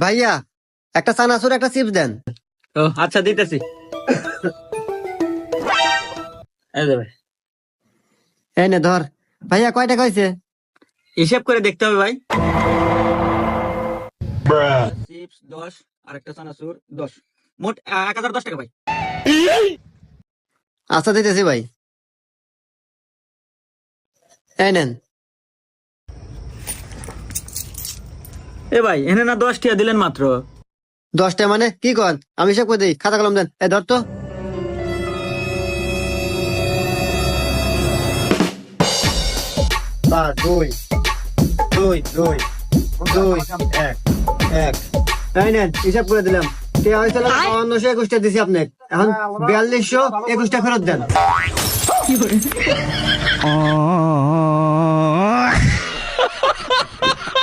ভাইয়া একটা চানাচুর একটা চিপস দেন। ও আচ্ছা দিতেছি। এই যে ভাই, এই নে ধর। ভাইয়া কয় টাকা হয়েছে? হিসেব করে দেখতে হবে ভাই। চিপস 10 আর একটা চানাচুর 10, মোট 1010 টাকা ভাই। আচ্ছা দিতেছি ভাই, এই নেন। এ ভাই এনে না 10 টাকা দিলেন মাত্র। 10টা মানে কি কর, আমি হিসাব করে দিই, খাতা কলম দেন। এই ধর তো। দুই দুই দুই দুই এক এক। এই নেন হিসাব করে দিলাম। টিয়া হয়েছিল 5221টা দিছি আপনি, এখন 4221টা ফেরত দেন।